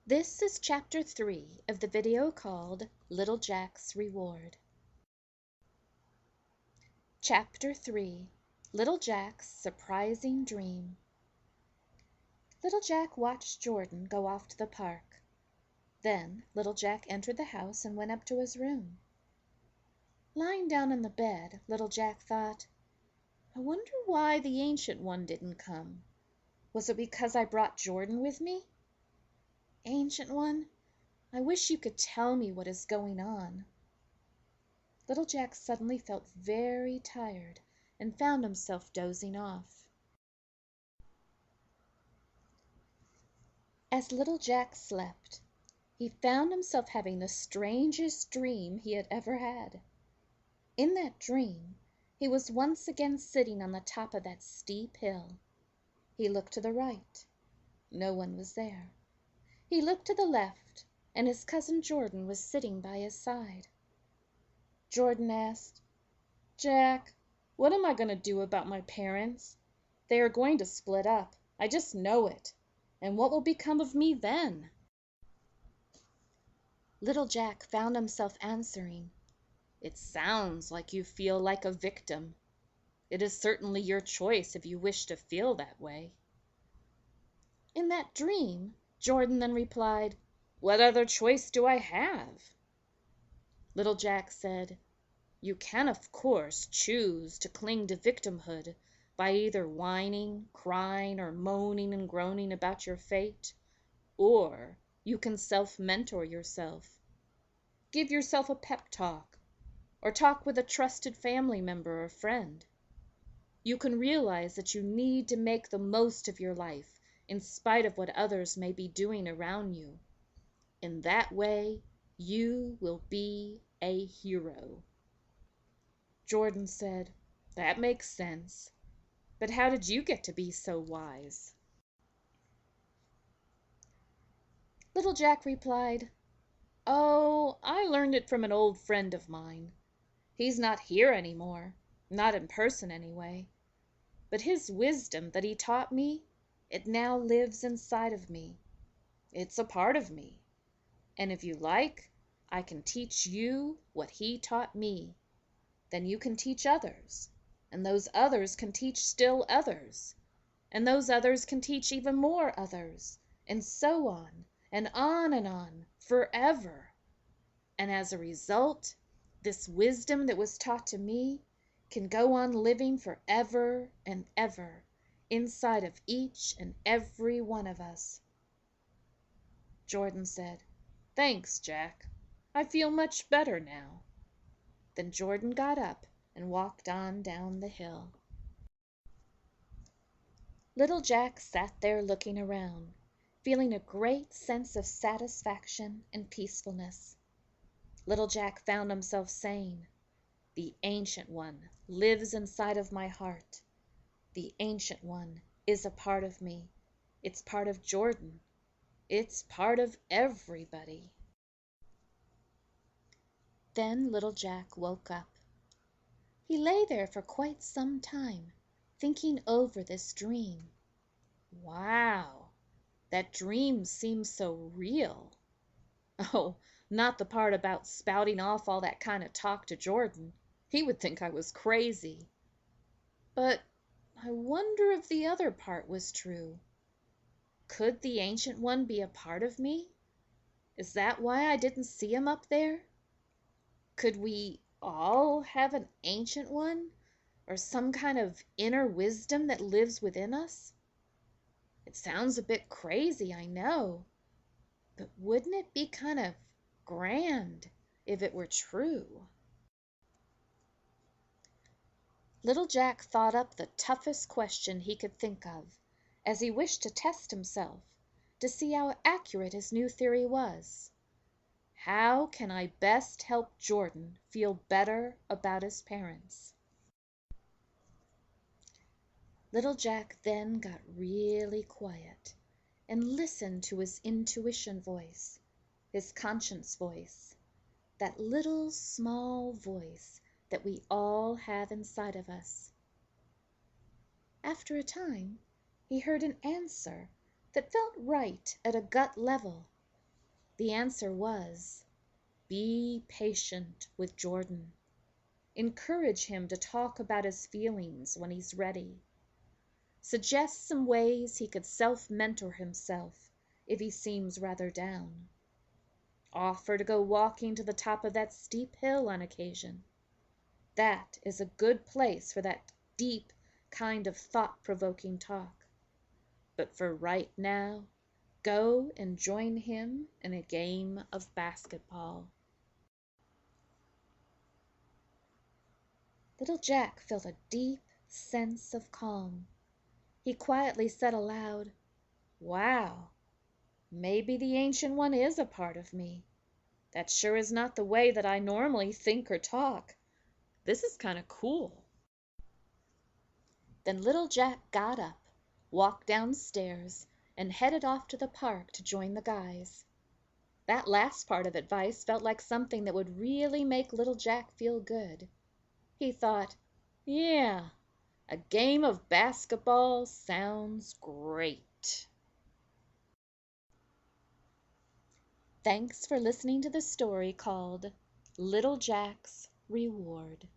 This is Chapter 3 of the video called Little Jack's Reward. Chapter 3 Little Jack's Surprising Dream. Little Jack watched Jordan go off to the park. Then Little Jack entered the house and went up to his room. Lying down on the bed, Little Jack thought, "I wonder why the Ancient One didn't come. Was it because I brought Jordan with me? Ancient One, I wish you could tell me what is going on." Little Jack suddenly felt very tired and found himself dozing off. As Little Jack slept, he found himself having the strangest dream he had ever had. In that dream, he was once again sitting on the top of that steep hill. He looked to the right. No one was there. He looked to the left, and his cousin Jordan was sitting by his side. Jordan asked, "Jack, what am I going to do about my parents? They are going to split up. I just know it. And what will become of me then?" Little Jack found himself answering, "It sounds like you feel like a victim. It is certainly your choice if you wish to feel that way." In that dream, Jordan then replied, "What other choice do I have?" Little Jack said, "You can, of course, choose to cling to victimhood by either whining, crying, or moaning and groaning about your fate, or you can self-mentor yourself. Give yourself a pep talk, or talk with a trusted family member or friend. You can realize that you need to make the most of your life in spite of what others may be doing around you. In that way, you will be a hero." Jordan said, "That makes sense. But how did you get to be so wise?" Little Jack replied, "Oh, I learned it from an old friend of mine. He's not here anymore, not in person anyway. But his wisdom that he taught me, it now lives inside of me. It's a part of me. And if you like, I can teach you what he taught me. Then you can teach others, and those others can teach still others, and those others can teach even more others, and so on, and on, forever. And as a result, this wisdom that was taught to me can go on living forever and ever inside of each and every one of us." Jordan said, "Thanks, Jack. I feel much better now." Then Jordan got up and walked on down the hill. Little Jack sat there looking around, feeling a great sense of satisfaction and peacefulness. Little Jack found himself saying, "The Ancient One lives inside of my heart. The Ancient One is a part of me. It's part of Jordan. It's part of everybody." Then Little Jack woke up. He lay there for quite some time, thinking over this dream. Wow, that dream seems so real. Oh, not the part about spouting off all that kind of talk to Jordan. He would think I was crazy. But I wonder if the other part was true. Could the Ancient One be a part of me? Is that why I didn't see him up there? Could we all have an Ancient One, or some kind of inner wisdom that lives within us? It sounds a bit crazy, I know, but wouldn't it be kind of grand if it were true? Little Jack thought up the toughest question he could think of, as he wished to test himself, to see how accurate his new theory was. How can I best help Jordan feel better about his parents? Little Jack then got really quiet and listened to his intuition voice, his conscience voice, that little small voice that we all have inside of us. After a time, he heard an answer that felt right at a gut level, The answer was, be patient with Jordan. Encourage him to talk about his feelings when he's ready. Suggest some ways he could self-mentor himself if he seems rather down. Offer to go walking to the top of that steep hill on occasion. That is a good place for that deep kind of thought-provoking talk. But for right now, go and join him in a game of basketball. Little Jack felt a deep sense of calm. He quietly said aloud, "Wow, maybe the Ancient One is a part of me. That sure is not the way that I normally think or talk. This is kind of cool." Then Little Jack got up, walked downstairs, and headed off to the park to join the guys. That last part of advice felt like something that would really make Little Jack feel good. He thought, yeah, a game of basketball sounds great. Thanks for listening to the story called Little Jack's Reward.